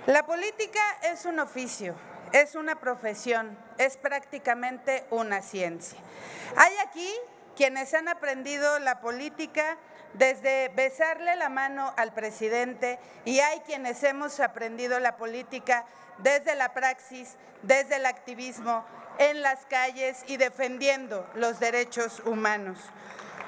La política es un oficio, es una profesión, es prácticamente una ciencia. Hay aquí quienes han aprendido la política desde besarle la mano al presidente y hay quienes hemos aprendido la política desde la praxis, desde el activismo, en las calles y defendiendo los derechos humanos.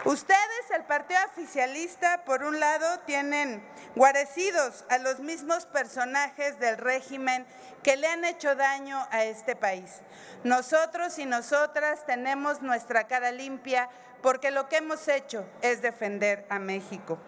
Ustedes, el partido oficialista, por un lado, tienen guarecidos a los mismos personajes del régimen que le han hecho daño a este país. Nosotros y nosotras tenemos nuestra cara limpia porque lo que hemos hecho es defender a México.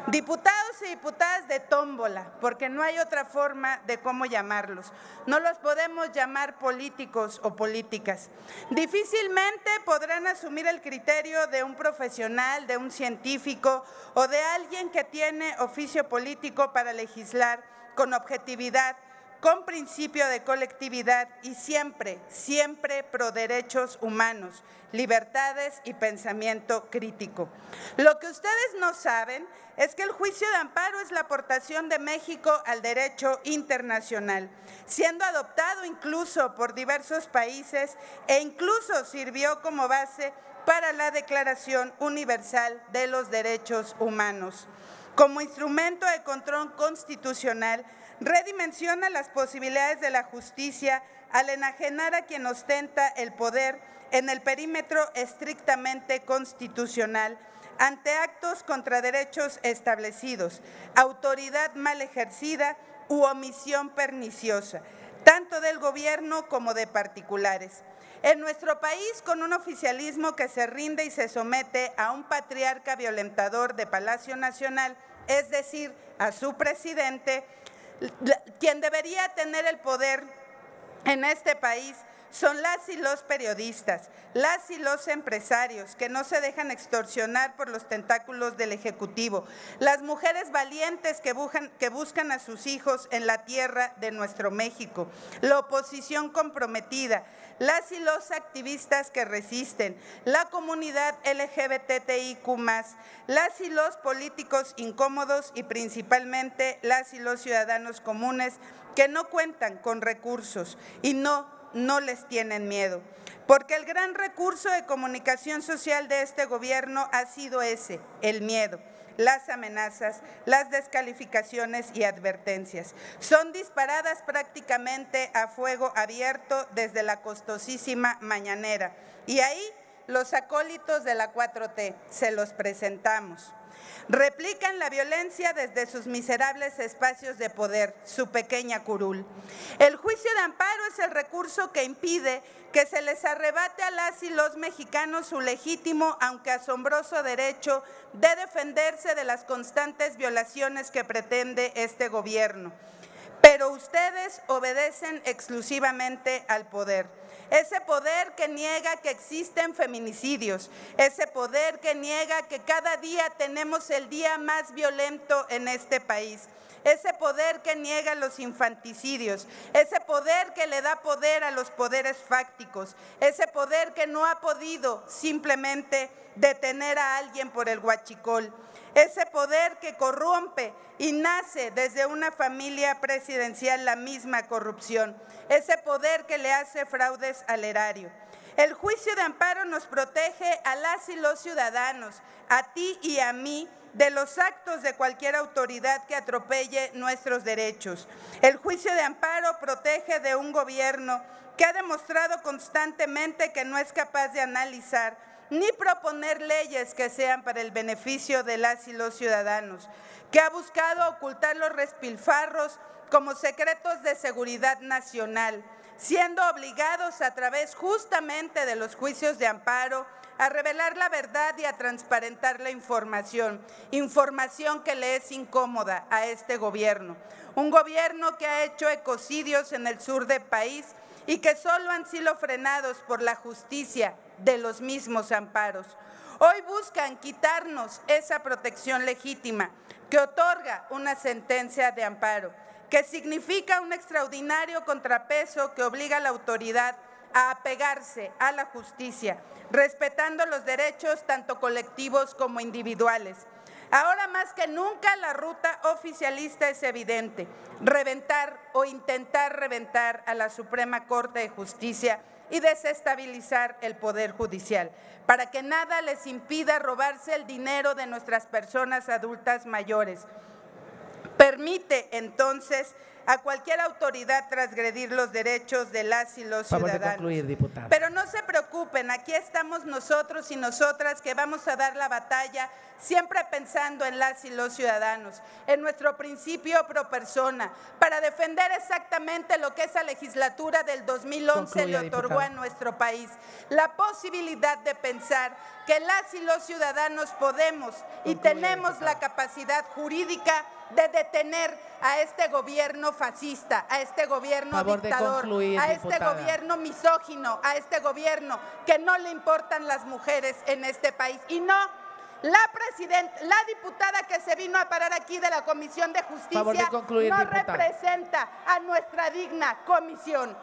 Diputados y diputadas de tómbola, porque no hay otra forma de cómo llamarlos. No los podemos llamar políticos o políticas. Difícilmente podrán asumir el criterio de un profesional, de un científico o de alguien que tiene oficio político para legislar con objetividad, con principio de colectividad y siempre, siempre pro derechos humanos, libertades y pensamiento crítico. Lo que ustedes no saben es que el juicio de amparo es la aportación de México al derecho internacional, siendo adoptado incluso por diversos países e incluso sirvió como base para la Declaración Universal de los Derechos Humanos. Como instrumento de control constitucional, redimensiona las posibilidades de la justicia al enajenar a quien ostenta el poder en el perímetro estrictamente constitucional ante actos contra derechos establecidos, autoridad mal ejercida u omisión perniciosa, tanto del gobierno como de particulares. En nuestro país, con un oficialismo que se rinde y se somete a un patriarca violentador de Palacio Nacional, es decir, a su presidente, quien debería tener el poder en este país son las y los periodistas, las y los empresarios que no se dejan extorsionar por los tentáculos del Ejecutivo, las mujeres valientes que buscan a sus hijos en la tierra de nuestro México, la oposición comprometida, las y los activistas que resisten, la comunidad LGBTIQ+, las y los políticos incómodos y principalmente las y los ciudadanos comunes que no cuentan con recursos y no les tienen miedo, porque el gran recurso de comunicación social de este gobierno ha sido ese, el miedo, las amenazas, las descalificaciones y advertencias. Son disparadas prácticamente a fuego abierto desde la costosísima mañanera y ahí los acólitos de la 4T, se los presentamos. Replican la violencia desde sus miserables espacios de poder, su pequeña curul. El juicio de amparo es el recurso que impide que se les arrebate a las y los mexicanos su legítimo, aunque asombroso derecho de defenderse de las constantes violaciones que pretende este gobierno. Pero ustedes obedecen exclusivamente al poder. Ese poder que niega que existen feminicidios, ese poder que niega que cada día tenemos el día más violento en este país, ese poder que niega los infanticidios, ese poder que le da poder a los poderes fácticos, ese poder que no ha podido simplemente detener a alguien por el huachicol, ese poder que corrompe y nace desde una familia presidencial la misma corrupción, ese poder que le hace fraudes al erario. El juicio de amparo nos protege a las y los ciudadanos, a ti y a mí, de los actos de cualquier autoridad que atropelle nuestros derechos. El juicio de amparo protege de un gobierno que ha demostrado constantemente que no es capaz de analizar ni proponer leyes que sean para el beneficio de las y los ciudadanos, que ha buscado ocultar los despilfarros como secretos de seguridad nacional, siendo obligados a través justamente de los juicios de amparo a revelar la verdad y a transparentar la información que le es incómoda a este gobierno. Un gobierno que ha hecho ecocidios en el sur del país y que solo han sido frenados por la justicia de los mismos amparos. Hoy buscan quitarnos esa protección legítima que otorga una sentencia de amparo, que significa un extraordinario contrapeso que obliga a la autoridad a apegarse a la justicia, respetando los derechos tanto colectivos como individuales. Ahora más que nunca la ruta oficialista es evidente: reventar o intentar reventar a la Suprema Corte de Justicia y desestabilizar el Poder Judicial, para que nada les impida robarse el dinero de nuestras personas adultas mayores. Permite entonces a cualquier autoridad transgredir los derechos de las y los ciudadanos. Favor de concluir, diputada. Pero no se preocupen, aquí estamos nosotros y nosotras que vamos a dar la batalla siempre pensando en las y los ciudadanos, en nuestro principio pro persona, para defender exactamente lo que esa legislatura del 2011 le otorgó a nuestro país: la posibilidad de pensar que las y los ciudadanos podemos y tenemos la capacidad jurídica de detener a este gobierno fascista, a este gobierno dictador, a este gobierno misógino, a este gobierno que no le importan las mujeres en este país. Y no, la diputada que se vino a parar aquí de la Comisión de Justicia no representa a nuestra digna comisión.